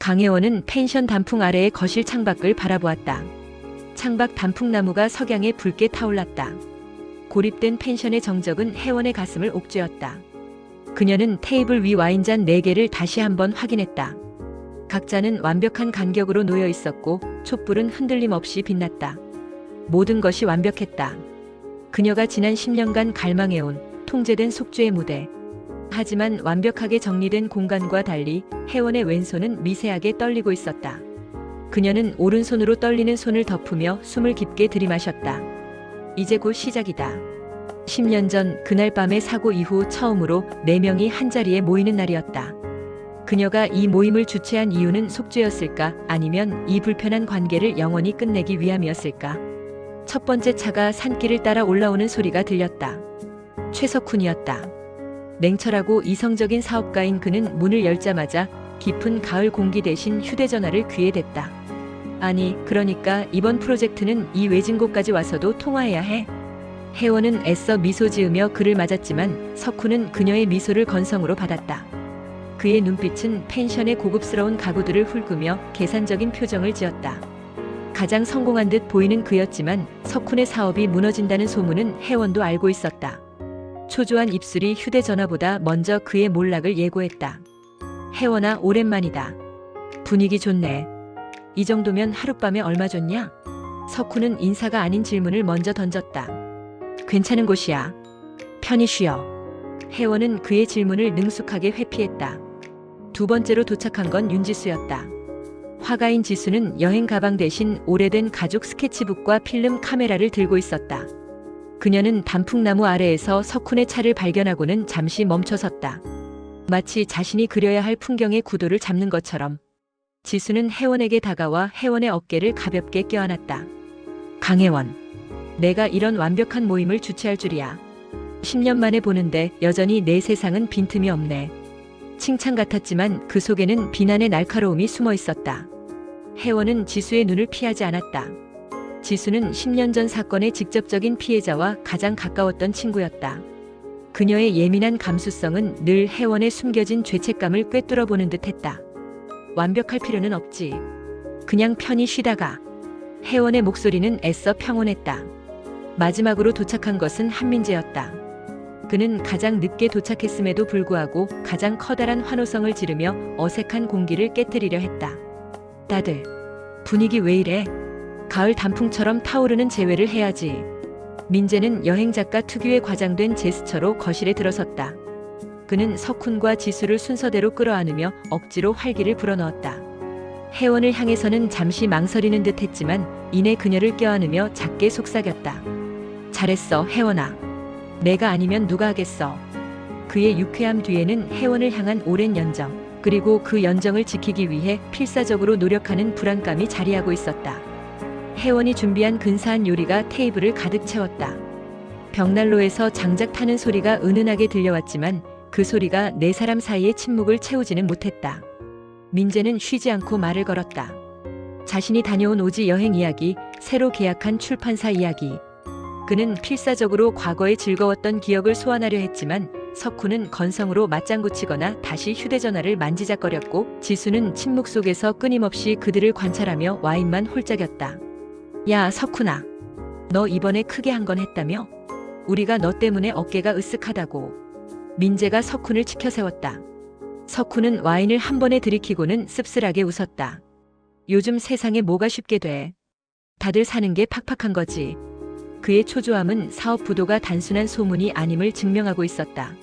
강혜원은 펜션 단풍 아래의 거실 창밖을 바라보았다. 창밖 단풍나무가 석양에 붉게 타올랐다. 고립된 펜션의 정적은 혜원의 가슴을 옥죄었다. 그녀는 테이블 위 와인잔 4개를 다시 한번 확인했다. 각자는 완벽한 간격으로 놓여 있었고 촛불은 흔들림 없이 빛났다. 모든 것이 완벽했다. 그녀가 지난 10년간 갈망해온 통제된 속죄의 무대. 하지만 완벽하게 정리된 공간과 달리 혜원의 왼손은 미세하게 떨리고 있었다. 그녀는 오른손으로 떨리는 손을 덮으며 숨을 깊게 들이마셨다. 이제 곧 시작이다. 10년 전 그날 밤의 사고 이후 처음으로 4명이 한자리에 모이는 날이었다. 그녀가 이 모임을 주최한 이유는 속죄였을까? 아니면 이 불편한 관계를 영원히 끝내기 위함이었을까? 첫 번째 차가 산길을 따라 올라오는 소리가 들렸다. 최석훈이었다. 냉철하고 이성적인 사업가인 그는 문을 열자마자 깊은 가을 공기 대신 휴대전화를 귀에 댔다. 아니, 그러니까 이번 프로젝트는 이 외진 곳까지 와서도 통화해야 해? 혜원은 애써 미소 지으며 그를 맞았지만 석훈은 그녀의 미소를 건성으로 받았다. 그의 눈빛은 펜션의 고급스러운 가구들을 훑으며 계산적인 표정을 지었다. 가장 성공한 듯 보이는 그였지만 석훈의 사업이 무너진다는 소문은 혜원도 알고 있었다. 초조한 입술이 휴대전화보다 먼저 그의 몰락을 예고했다. 혜원아, 오랜만이다. 분위기 좋네. 이 정도면 하룻밤에 얼마 줬냐? 석훈은 인사가 아닌 질문을 먼저 던졌다. 괜찮은 곳이야. 편히 쉬어. 혜원은 그의 질문을 능숙하게 회피했다. 두 번째로 도착한 건 윤지수였다. 화가인 지수는 여행 가방 대신 오래된 가죽 스케치북과 필름 카메라를 들고 있었다. 그녀는 단풍나무 아래에서 석훈의 차를 발견하고는 잠시 멈춰섰다. 마치 자신이 그려야 할 풍경의 구도를 잡는 것처럼. 지수는 혜원에게 다가와 혜원의 어깨를 가볍게 껴안았다. 강혜원, 내가 이런 완벽한 모임을 주최할 줄이야. 10년 만에 보는데 여전히 내 세상은 빈틈이 없네. 칭찬 같았지만 그 속에는 비난의 날카로움이 숨어 있었다. 혜원은 지수의 눈을 피하지 않았다. 지수는 10년 전 사건의 직접적인 피해자와 가장 가까웠던 친구였다. 그녀의 예민한 감수성은 늘 혜원의 숨겨진 죄책감을 꿰뚫어 보는 듯했다. 완벽할 필요는 없지. 그냥 편히 쉬다가. 혜원의 목소리는 애써 평온했다. 마지막으로 도착한 것은 한민재였다. 그는 가장 늦게 도착했음에도 불구하고 가장 커다란 환호성을 지르며 어색한 공기를 깨뜨리려 했다. 다들 분위기 왜 이래? 가을 단풍처럼 타오르는 재회를 해야지. 민재는 여행작가 특유의 과장된 제스처로 거실에 들어섰다. 그는 석훈과 지수를 순서대로 끌어안으며 억지로 활기를 불어넣었다. 혜원을 향해서는 잠시 망설이는 듯 했지만 이내 그녀를 껴안으며 작게 속삭였다. 잘했어, 혜원아. 내가 아니면 누가 하겠어. 그의 유쾌함 뒤에는 혜원을 향한 오랜 연정, 그리고 그 연정을 지키기 위해 필사적으로 노력하는 불안감이 자리하고 있었다. 혜원이 준비한 근사한 요리가 테이블을 가득 채웠다. 벽난로에서 장작 타는 소리가 은은하게 들려왔지만 그 소리가 4사람 사이의 침묵을 채우지는 못했다. 민재는 쉬지 않고 말을 걸었다. 자신이 다녀온 오지 여행 이야기, 새로 계약한 출판사 이야기. 그는 필사적으로 과거의 즐거웠던 기억을 소환하려 했지만 석훈은 건성으로 맞장구 치거나 다시 휴대전화를 만지작거렸고 지수는 침묵 속에서 끊임없이 그들을 관찰하며 와인만 홀짝였다. 야, 석훈아. 너 이번에 크게 한 건 했다며? 우리가 너 때문에 어깨가 으쓱하다고. 민재가 석훈을 치켜세웠다. 석훈은 와인을 한 번에 들이키고는 씁쓸하게 웃었다. 요즘 세상에 뭐가 쉽게 돼. 다들 사는 게 팍팍한 거지. 그의 초조함은 사업 부도가 단순한 소문이 아님을 증명하고 있었다.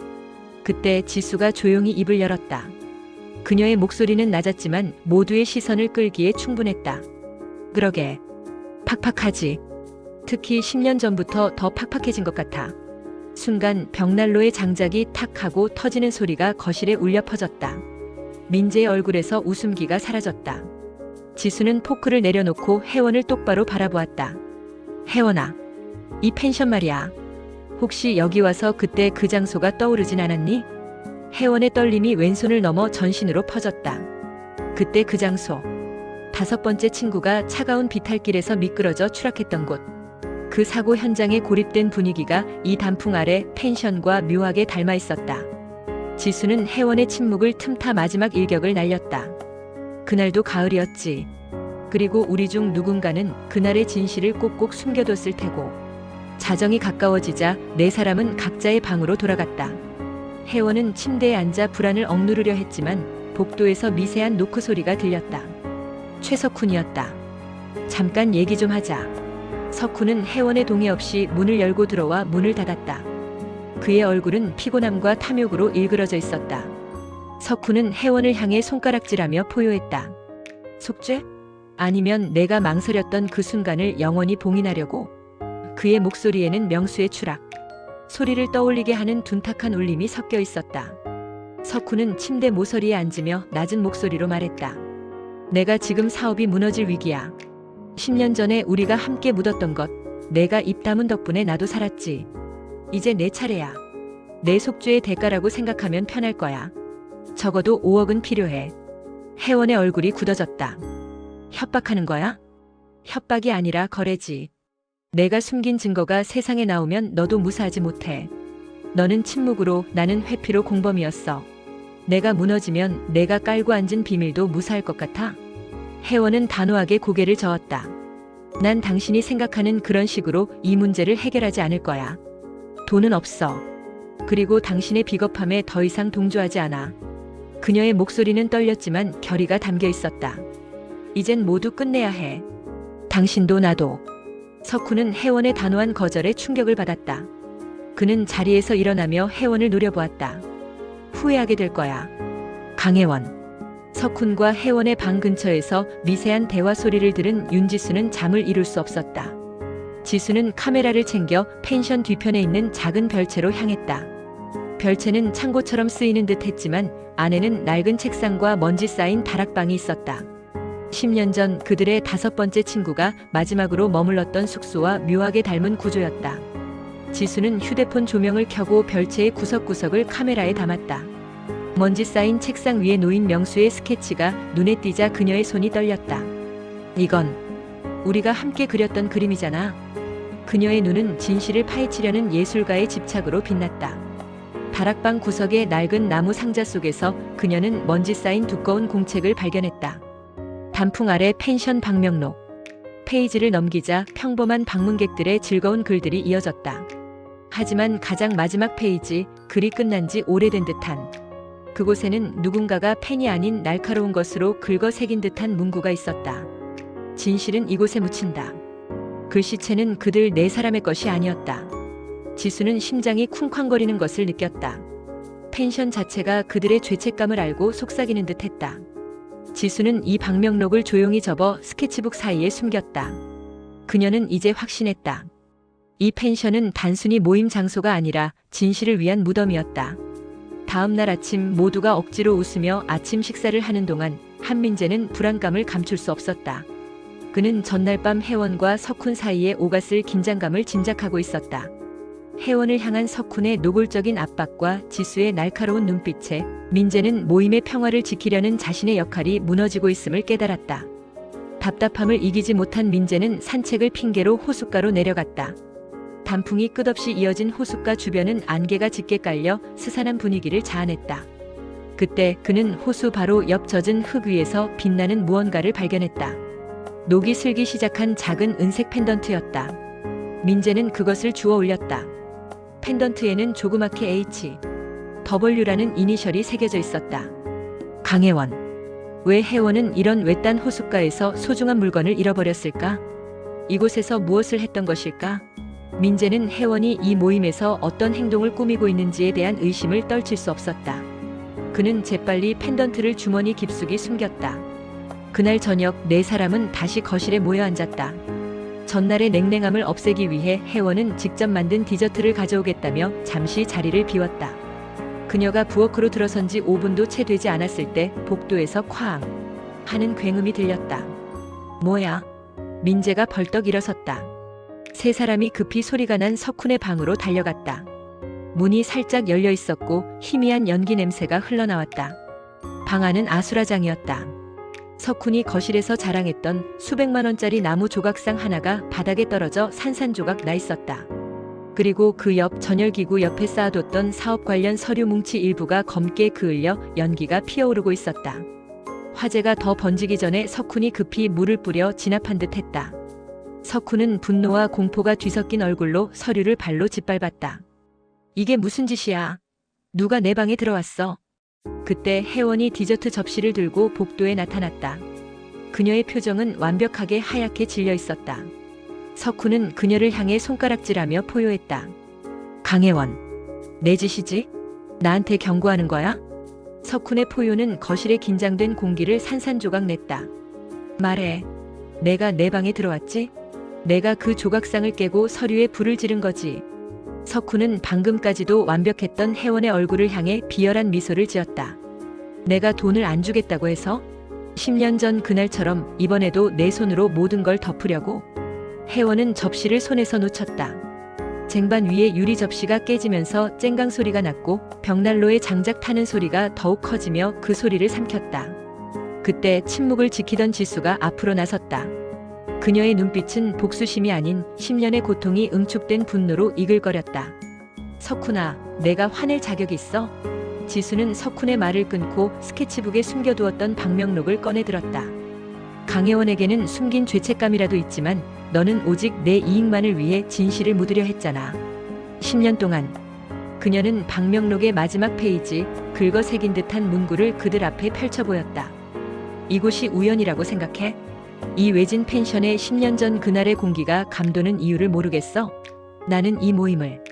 그때 지수가 조용히 입을 열었다. 그녀의 목소리는 낮았지만 모두의 시선을 끌기에 충분했다. 그러게. 팍팍하지. 특히 10년 전부터 더 팍팍해진 것 같아. 순간 벽난로의 장작이 탁 하고 터지는 소리가 거실에 울려 퍼졌다. 민재의 얼굴에서 웃음기가 사라졌다. 지수는 포크를 내려놓고 혜원을 똑바로 바라보았다. 혜원아, 이 펜션 말이야. 혹시 여기 와서 그때 그 장소가 떠오르진 않았니? 혜원의 떨림이 왼손을 넘어 전신으로 퍼졌다. 그때 그 장소. 5번째 친구가 차가운 비탈길에서 미끄러져 추락했던 곳. 그 사고 현장에 고립된 분위기가 이 단풍 아래 펜션과 묘하게 닮아 있었다. 지수는 혜원의 침묵을 틈타 마지막 일격을 날렸다. 그날도 가을이었지. 그리고 우리 중 누군가는 그날의 진실을 꼭꼭 숨겨뒀을 테고. 자정이 가까워지자 네 사람은 각자의 방으로 돌아갔다. 혜원은 침대에 앉아 불안을 억누르려 했지만 복도에서 미세한 노크 소리가 들렸다. 최석훈이었다. 잠깐 얘기 좀 하자. 석훈은 혜원의 동의 없이 문을 열고 들어와 문을 닫았다. 그의 얼굴은 피곤함과 탐욕으로 일그러져 있었다. 석훈은 혜원을 향해 손가락질하며 포효했다. 속죄? 아니면 내가 망설였던 그 순간을 영원히 봉인하려고. 그의 목소리에는 명수의 추락, 소리를 떠올리게 하는 둔탁한 울림이 섞여 있었다. 석훈은 침대 모서리에 앉으며 낮은 목소리로 말했다. 내가 지금 사업이 무너질 위기야. 10년 전에 우리가 함께 묻었던 것, 내가 입 다문 덕분에 나도 살았지. 이제 내 차례야. 내 속죄의 대가라고 생각하면 편할 거야. 적어도 5억은 필요해. 혜원의 얼굴이 굳어졌다. 협박하는 거야? 협박이 아니라 거래지. 내가 숨긴 증거가 세상에 나오면 너도 무사하지 못해. 너는 침묵으로, 나는 회피로 공범이었어. 내가 무너지면 내가 깔고 앉은 비밀도 무사할 것 같아? 혜원은 단호하게 고개를 저었다. 난 당신이 생각하는 그런 식으로 이 문제를 해결하지 않을 거야. 돈은 없어. 그리고 당신의 비겁함에 더 이상 동조하지 않아. 그녀의 목소리는 떨렸지만 결의가 담겨 있었다. 이젠 모두 끝내야 해. 당신도 나도. 석훈은 혜원의 단호한 거절에 충격을 받았다. 그는 자리에서 일어나며 혜원을 노려보았다. 후회하게 될 거야. 강혜원. 석훈과 혜원의 방 근처에서 미세한 대화 소리를 들은 윤지수는 잠을 이룰 수 없었다. 지수는 카메라를 챙겨 펜션 뒤편에 있는 작은 별채로 향했다. 별채는 창고처럼 쓰이는 듯 했지만 안에는 낡은 책상과 먼지 쌓인 다락방이 있었다. 10년 전 그들의 5번째 친구가 마지막으로 머물렀던 숙소와 묘하게 닮은 구조였다. 지수는 휴대폰 조명을 켜고 별채의 구석구석을 카메라에 담았다. 먼지 쌓인 책상 위에 놓인 명수의 스케치가 눈에 띄자 그녀의 손이 떨렸다. 이건 우리가 함께 그렸던 그림이잖아. 그녀의 눈은 진실을 파헤치려는 예술가의 집착으로 빛났다. 다락방 구석의 낡은 나무 상자 속에서 그녀는 먼지 쌓인 두꺼운 공책을 발견했다. 단풍 아래 펜션 방명록. 페이지를 넘기자 평범한 방문객들의 즐거운 글들이 이어졌다. 하지만 가장 마지막 페이지, 글이 끝난 지 오래된 듯한. 그곳에는 누군가가 펜이 아닌 날카로운 것으로 긁어 새긴 듯한 문구가 있었다. 진실은 이곳에 묻힌다. 글씨체는 그들 네 사람의 것이 아니었다. 지수는 심장이 쿵쾅거리는 것을 느꼈다. 펜션 자체가 그들의 죄책감을 알고 속삭이는 듯 했다. 지수는 이 방명록을 조용히 접어 스케치북 사이에 숨겼다. 그녀는 이제 확신했다. 이 펜션은 단순히 모임 장소가 아니라 진실을 위한 무덤이었다. 다음 날 아침 모두가 억지로 웃으며 아침 식사를 하는 동안 한민재는 불안감을 감출 수 없었다. 그는 전날 밤 혜원과 석훈 사이에 오갔을 긴장감을 짐작하고 있었다. 혜원을 향한 석훈의 노골적인 압박과 지수의 날카로운 눈빛에 민재는 모임의 평화를 지키려는 자신의 역할이 무너지고 있음을 깨달았다. 답답함을 이기지 못한 민재는 산책을 핑계로 호숫가로 내려갔다. 단풍이 끝없이 이어진 호숫가 주변은 안개가 짙게 깔려 스산한 분위기를 자아냈다. 그때 그는 호수 바로 옆 젖은 흙 위에서 빛나는 무언가를 발견했다. 녹이 슬기 시작한 작은 은색 펜던트였다. 민재는 그것을 주워 올렸다. 펜던트에는 조그맣게 H, W라는 이니셜이 새겨져 있었다. 강혜원. 왜 혜원은 이런 외딴 호숫가에서 소중한 물건을 잃어버렸을까? 이곳에서 무엇을 했던 것일까? 민재는 혜원이 이 모임에서 어떤 행동을 꾸미고 있는지에 대한 의심을 떨칠 수 없었다. 그는 재빨리 펜던트를 주머니 깊숙이 숨겼다. 그날 저녁 네 사람은 다시 거실에 모여 앉았다. 전날의 냉랭함을 없애기 위해 혜원은 직접 만든 디저트를 가져오겠다며 잠시 자리를 비웠다. 그녀가 부엌으로 들어선 지 5분도 채 되지 않았을 때 복도에서 쾅 하는 굉음이 들렸다. 뭐야? 민재가 벌떡 일어섰다. 세 사람이 급히 소리가 난 석훈의 방으로 달려갔다. 문이 살짝 열려 있었고 희미한 연기 냄새가 흘러나왔다. 방 안은 아수라장이었다. 석훈이 거실에서 자랑했던 수백만 원짜리 나무 조각상 하나가 바닥에 떨어져 산산조각 나 있었다. 그리고 그 옆 전열기구 옆에 쌓아뒀던 사업 관련 서류 뭉치 일부가 검게 그을려 연기가 피어오르고 있었다. 화재가 더 번지기 전에 석훈이 급히 물을 뿌려 진압한 듯 했다. 석훈은 분노와 공포가 뒤섞인 얼굴로 서류를 발로 짓밟았다. 이게 무슨 짓이야? 누가 내 방에 들어왔어? 그때 혜원이 디저트 접시를 들고 복도에 나타났다. 그녀의 표정은 완벽하게 하얗게 질려 있었다. 석훈은 그녀를 향해 손가락질하며 포효했다. 강혜원, 내 짓이지? 나한테 경고하는 거야? 석훈의 포효는 거실에 긴장된 공기를 산산조각 냈다. 말해. 내가 내 방에 들어왔지? 내가 그 조각상을 깨고 서류에 불을 지른 거지. 석훈은 방금까지도 완벽했던 혜원의 얼굴을 향해 비열한 미소를 지었다. 내가 돈을 안 주겠다고 해서? 10년 전 그날처럼 이번에도 내 손으로 모든 걸 덮으려고? 혜원은 접시를 손에서 놓쳤다. 쟁반 위에 유리 접시가 깨지면서 쨍강 소리가 났고 벽난로에 장작 타는 소리가 더욱 커지며 그 소리를 삼켰다. 그때 침묵을 지키던 지수가 앞으로 나섰다. 그녀의 눈빛은 복수심이 아닌 10년의 고통이 응축된 분노로 이글거렸다. 석훈아, 내가 화낼 자격이 있어? 지수는 석훈의 말을 끊고 스케치북에 숨겨두었던 방명록을 꺼내들었다. 강혜원에게는 숨긴 죄책감이라도 있지만 너는 오직 내 이익만을 위해 진실을 묻으려 했잖아. 10년 동안. 그녀는 방명록의 마지막 페이지, 긁어 새긴 듯한 문구를 그들 앞에 펼쳐 보였다. 이곳이 우연이라고 생각해? 이 외진 펜션의 10년 전 그날의 공기가 감도는 이유를 모르겠어? 나는 이 모임을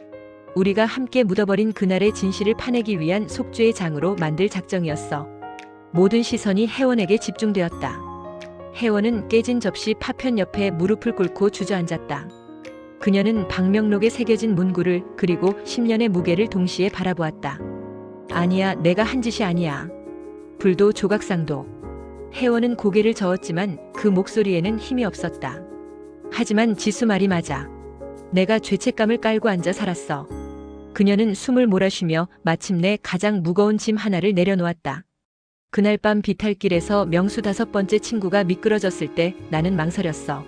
우리가 함께 묻어버린 그날의 진실을 파내기 위한 속죄의 장으로 만들 작정이었어. 모든 시선이 혜원에게 집중되었다. 혜원은 깨진 접시 파편 옆에 무릎을 꿇고 주저앉았다. 그녀는 방명록에 새겨진 문구를 그리고 10년의 무게를 동시에 바라보았다. 아니야, 내가 한 짓이 아니야. 불도 조각상도. 혜원은 고개를 저었지만 그 목소리에는 힘이 없었다. 하지만 지수 말이 맞아. 내가 죄책감을 깔고 앉아 살았어. 그녀는 숨을 몰아쉬며 마침내 가장 무거운 짐 하나를 내려놓았다. 그날 밤 비탈길에서 명수 5번째 친구가 미끄러졌을 때 나는 망설였어.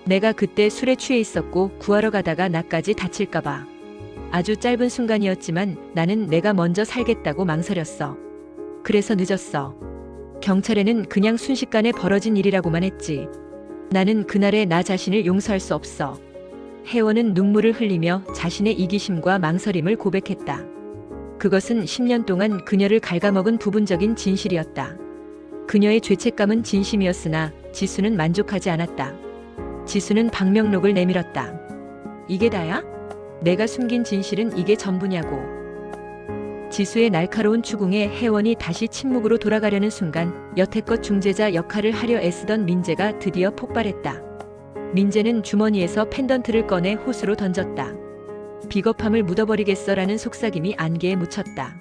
내가 그때 술에 취해 있었고 구하러 가다가 나까지 다칠까봐. 아주 짧은 순간이었지만 나는 내가 먼저 살겠다고 망설였어. 그래서 늦었어. 경찰에는 그냥 순식간에 벌어진 일이라고만 했지. 나는 그날의 나 자신을 용서할 수 없어. 혜원은 눈물을 흘리며 자신의 이기심과 망설임을 고백했다. 그것은 10년 동안 그녀를 갉아먹은 부분적인 진실이었다. 그녀의 죄책감은 진심이었으나 지수는 만족하지 않았다. 지수는 방명록을 내밀었다. 이게 다야? 내가 숨긴 진실은 이게 전부냐고. 지수의 날카로운 추궁에 혜원이 다시 침묵으로 돌아가려는 순간 여태껏 중재자 역할을 하려 애쓰던 민재가 드디어 폭발했다. 민재는 주머니에서 펜던트를 꺼내 호수로 던졌다. 비겁함을 묻어버리겠어라는 속삭임이 안개에 묻혔다.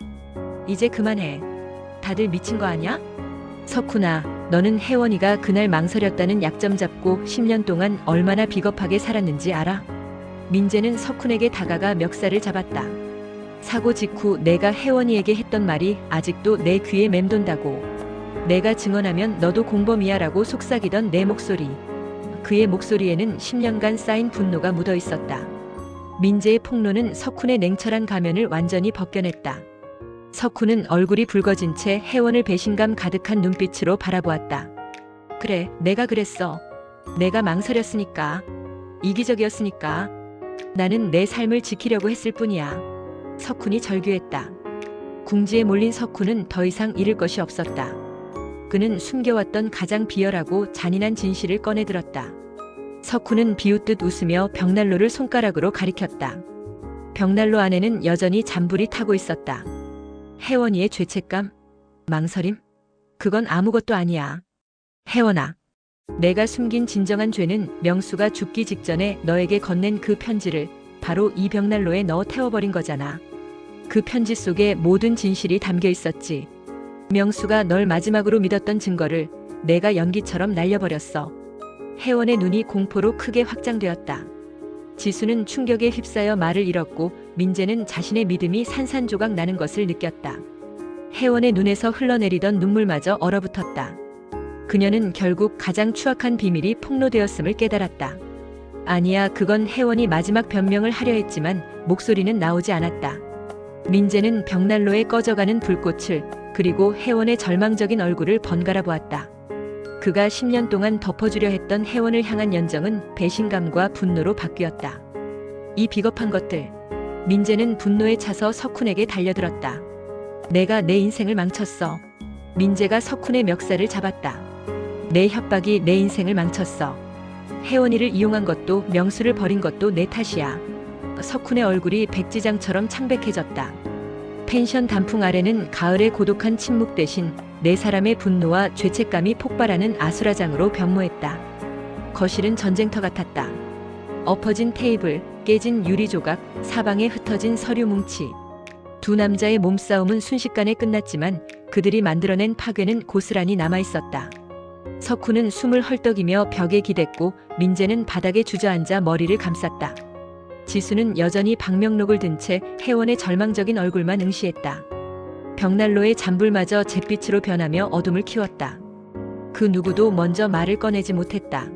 이제 그만해. 다들 미친 거 아냐? 석훈아, 너는 혜원이가 그날 망설였다는 약점 잡고 10년 동안 얼마나 비겁하게 살았는지 알아? 민재는 석훈에게 다가가 멱살을 잡았다. 사고 직후 내가 혜원이에게 했던 말이 아직도 내 귀에 맴돈다고. 내가 증언하면 너도 공범이야 라고 속삭이던 내 목소리. 그의 목소리에는 10년간 쌓인 분노가 묻어 있었다. 민재의 폭로는 석훈의 냉철한 가면을 완전히 벗겨냈다. 석훈은 얼굴이 붉어진 채 혜원을 배신감 가득한 눈빛으로 바라보았다. 그래, 내가 그랬어. 내가 망설였으니까. 이기적이었으니까. 나는 내 삶을 지키려고 했을 뿐이야. 석훈이 절규했다. 궁지에 몰린 석훈은 더 이상 잃을 것이 없었다. 그는 숨겨왔던 가장 비열하고 잔인한 진실을 꺼내들었다. 석훈은 비웃듯 웃으며 벽난로를 손가락으로 가리켰다. 벽난로 안에는 여전히 잔불이 타고 있었다. 혜원이의 죄책감? 망설임? 그건 아무것도 아니야. 혜원아, 내가 숨긴 진정한 죄는 명수가 죽기 직전에 너에게 건넨 그 편지를 바로 이 벽난로에 넣어 태워버린 거잖아. 그 편지 속에 모든 진실이 담겨 있었지. 명수가 널 마지막으로 믿었던 증거를 내가 연기처럼 날려버렸어. 혜원의 눈이 공포로 크게 확장되었다. 지수는 충격에 휩싸여 말을 잃었고 민재는 자신의 믿음이 산산조각 나는 것을 느꼈다. 혜원의 눈에서 흘러내리던 눈물마저 얼어붙었다. 그녀는 결국 가장 추악한 비밀이 폭로되었음을 깨달았다. 아니야, 그건 혜원이 마지막 변명을 하려 했지만 목소리는 나오지 않았다. 민재는 벽난로에 꺼져가는 불꽃을 그리고 혜원의 절망적인 얼굴을 번갈아 보았다. 그가 10년 동안 덮어주려 했던 혜원을 향한 연정은 배신감과 분노로 바뀌었다. 이 비겁한 것들. 민재는 분노에 차서 석훈에게 달려들었다. 내가 내 인생을 망쳤어. 민재가 석훈의 멱살을 잡았다. 내 협박이 내 인생을 망쳤어. 혜원이를 이용한 것도 명수를 버린 것도 내 탓이야. 석훈의 얼굴이 백지장처럼 창백해졌다. 펜션 단풍 아래는 가을의 고독한 침묵 대신 네 사람의 분노와 죄책감이 폭발하는 아수라장으로 변모했다. 거실은 전쟁터 같았다. 엎어진 테이블, 깨진 유리 조각, 사방에 흩어진 서류 뭉치. 두 남자의 몸싸움은 순식간에 끝났지만 그들이 만들어낸 파괴는 고스란히 남아있었다. 석훈은 숨을 헐떡이며 벽에 기댔고 민재는 바닥에 주저앉아 머리를 감쌌다. 지수는 여전히 방명록을 든 채 혜원의 절망적인 얼굴만 응시했다. 벽난로의 잔불마저 잿빛으로 변하며 어둠을 키웠다. 그 누구도 먼저 말을 꺼내지 못했다.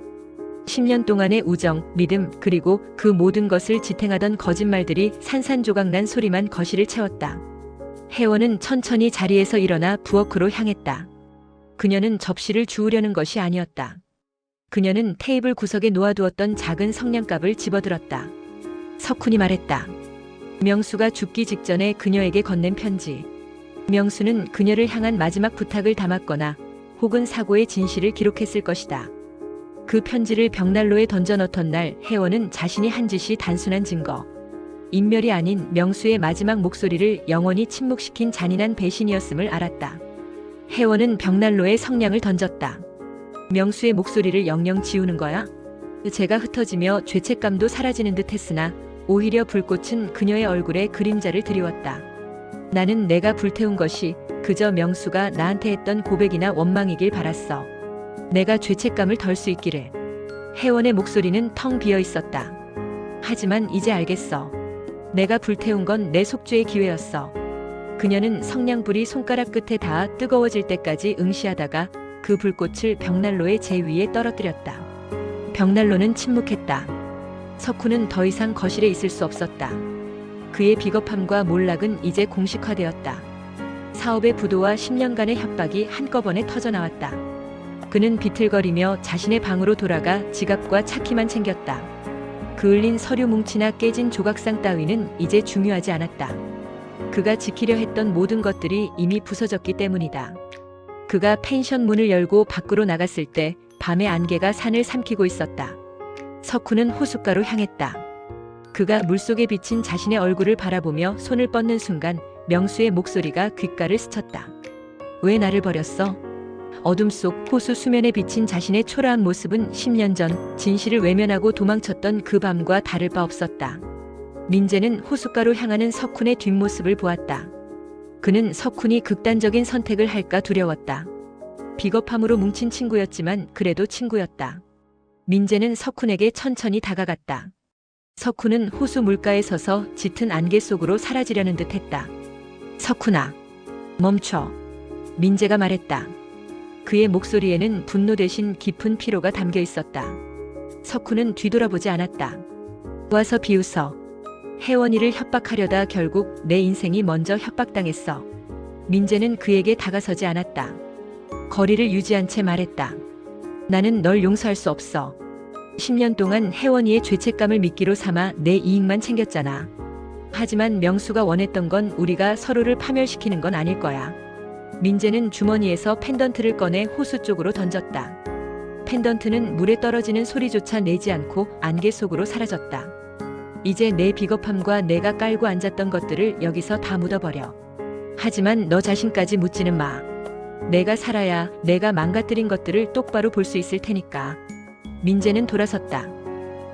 10년 동안의 우정, 믿음, 그리고 그 모든 것을 지탱하던 거짓말들이 산산조각난 소리만 거실을 채웠다. 혜원은 천천히 자리에서 일어나 부엌으로 향했다. 그녀는 접시를 주우려는 것이 아니었다. 그녀는 테이블 구석에 놓아두었던 작은 성냥갑을 집어들었다. 석훈이 말했다. 명수가 죽기 직전에 그녀에게 건넨 편지. 명수는 그녀를 향한 마지막 부탁을 담았거나 혹은 사고의 진실을 기록했을 것이다. 그 편지를 벽난로에 던져 넣던 날 혜원은 자신이 한 짓이 단순한 증거, 인멸이 아닌 명수의 마지막 목소리를 영원히 침묵시킨 잔인한 배신이었음을 알았다. 혜원은 벽난로에 성냥을 던졌다. 명수의 목소리를 영영 지우는 거야? 제가 흩어지며 죄책감도 사라지는 듯 했으나 오히려 불꽃은 그녀의 얼굴에 그림자를 드리웠다. 나는 내가 불태운 것이 그저 명수가 나한테 했던 고백이나 원망이길 바랐어. 내가 죄책감을 덜 수 있기를. 혜원의 목소리는 텅 비어 있었다. 하지만 이제 알겠어. 내가 불태운 건 내 속죄의 기회였어. 그녀는 성냥불이 손가락 끝에 닿아 뜨거워질 때까지 응시하다가 그 불꽃을 벽난로의 제위에 떨어뜨렸다. 벽난로는 침묵했다. 석훈은 더 이상 거실에 있을 수 없었다. 그의 비겁함과 몰락은 이제 공식화되었다. 사업의 부도와 10년간의 협박이 한꺼번에 터져나왔다. 그는 비틀거리며 자신의 방으로 돌아가 지갑과 차키만 챙겼다. 그을린 서류 뭉치나 깨진 조각상 따위는 이제 중요하지 않았다. 그가 지키려 했던 모든 것들이 이미 부서졌기 때문이다. 그가 펜션 문을 열고 밖으로 나갔을 때 밤의 안개가 산을 삼키고 있었다. 석훈은 호숫가로 향했다. 그가 물속에 비친 자신의 얼굴을 바라보며 손을 뻗는 순간 명수의 목소리가 귓가를 스쳤다. 왜 나를 버렸어? 어둠 속 호수 수면에 비친 자신의 초라한 모습은 10년 전 진실을 외면하고 도망쳤던 그 밤과 다를 바 없었다. 민재는 호숫가로 향하는 석훈의 뒷모습을 보았다. 그는 석훈이 극단적인 선택을 할까 두려웠다. 비겁함으로 뭉친 친구였지만 그래도 친구였다. 민재는 석훈에게 천천히 다가갔다. 석훈은 호수 물가에 서서 짙은 안개 속으로 사라지려는 듯 했다. 석훈아, 멈춰. 민재가 말했다. 그의 목소리에는 분노 대신 깊은 피로가 담겨 있었다. 석훈은 뒤돌아보지 않았다. 와서 비웃어. 혜원이를 협박하려다 결국 내 인생이 먼저 협박당했어. 민재는 그에게 다가서지 않았다. 거리를 유지한 채 말했다. 나는 널 용서할 수 없어. 10년 동안 혜원이의 죄책감을 미끼로 삼아 내 이익만 챙겼잖아. 하지만 명수가 원했던 건 우리가 서로를 파멸시키는 건 아닐 거야. 민재는 주머니에서 펜던트를 꺼내 호수 쪽으로 던졌다. 펜던트는 물에 떨어지는 소리조차 내지 않고 안개 속으로 사라졌다. 이제 내 비겁함과 내가 깔고 앉았던 것들을 여기서 다 묻어버려. 하지만 너 자신까지 묻지는 마. 내가 살아야 내가 망가뜨린 것들을 똑바로 볼 수 있을 테니까. 민재는 돌아섰다.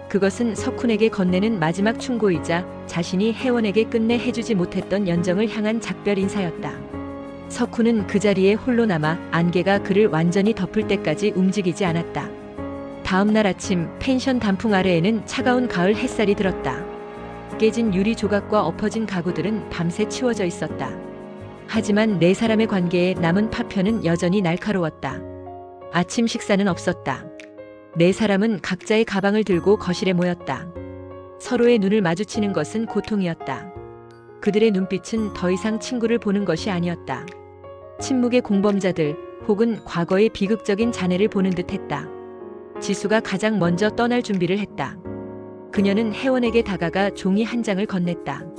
그것은 석훈에게 건네는 마지막 충고이자 자신이 혜원에게 끝내 해주지 못했던 연정을 향한 작별 인사였다. 석훈은 그 자리에 홀로 남아 안개가 그를 완전히 덮을 때까지 움직이지 않았다. 다음 날 아침 펜션 단풍 아래에는 차가운 가을 햇살이 들었다. 깨진 유리 조각과 엎어진 가구들은 밤새 치워져 있었다. 하지만 네 사람의 관계에 남은 파편은 여전히 날카로웠다. 아침 식사는 없었다. 네 사람은 각자의 가방을 들고 거실에 모였다. 서로의 눈을 마주치는 것은 고통이었다. 그들의 눈빛은 더 이상 친구를 보는 것이 아니었다. 침묵의 공범자들 혹은 과거의 비극적인 잔해를 보는 듯했다. 지수가 가장 먼저 떠날 준비를 했다. 그녀는 혜원에게 다가가 종이 한 장을 건넸다.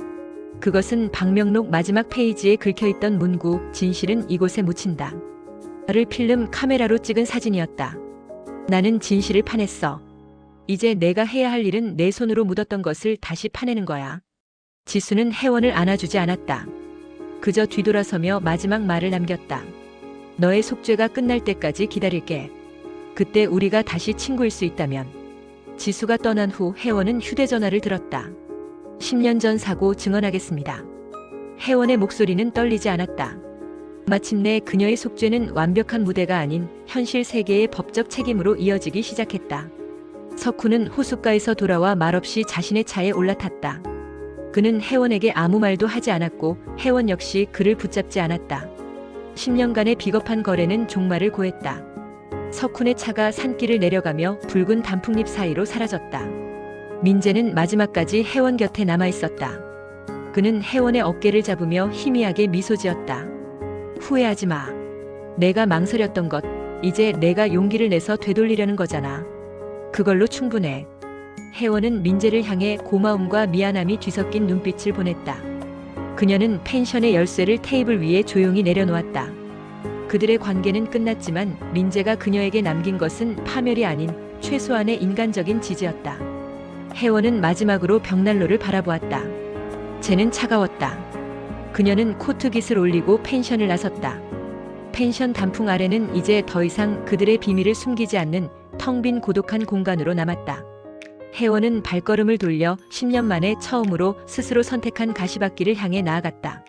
그것은 방명록 마지막 페이지에 긁혀있던 문구 "진실은 이곳에 묻힌다" 를 필름 카메라로 찍은 사진이었다. 나는 진실을 파냈어. 이제 내가 해야 할 일은 내 손으로 묻었던 것을 다시 파내는 거야. 지수는 혜원을 안아주지 않았다. 그저 뒤돌아서며 마지막 말을 남겼다. 너의 속죄가 끝날 때까지 기다릴게. 그때 우리가 다시 친구일 수 있다면. 지수가 떠난 후 혜원은 휴대전화를 들었다. 10년 전 사고 증언하겠습니다. 혜원의 목소리는 떨리지 않았다. 마침내 그녀의 속죄는 완벽한 무대가 아닌 현실 세계의 법적 책임으로 이어지기 시작했다. 석훈은 호숫가에서 돌아와 말없이 자신의 차에 올라탔다. 그는 혜원에게 아무 말도 하지 않았고 혜원 역시 그를 붙잡지 않았다. 10년간의 비겁한 거래는 종말을 고했다. 석훈의 차가 산길을 내려가며 붉은 단풍잎 사이로 사라졌다. 민재는 마지막까지 혜원 곁에 남아 있었다. 그는 혜원의 어깨를 잡으며 희미하게 미소 지었다. 후회하지 마. 내가 망설였던 것, 이제 내가 용기를 내서 되돌리려는 거잖아. 그걸로 충분해. 혜원은 민재를 향해 고마움과 미안함이 뒤섞인 눈빛을 보냈다. 그녀는 펜션의 열쇠를 테이블 위에 조용히 내려놓았다. 그들의 관계는 끝났지만 민재가 그녀에게 남긴 것은 파멸이 아닌 최소한의 인간적인 지지였다. 혜원은 마지막으로 벽난로를 바라보았다. 쟤는 차가웠다. 그녀는 코트깃을 올리고 펜션을 나섰다. 펜션 단풍 아래는 이제 더 이상 그들의 비밀을 숨기지 않는 텅 빈 고독한 공간으로 남았다. 혜원은 발걸음을 돌려 10년 만에 처음으로 스스로 선택한 가시밭길을 향해 나아갔다.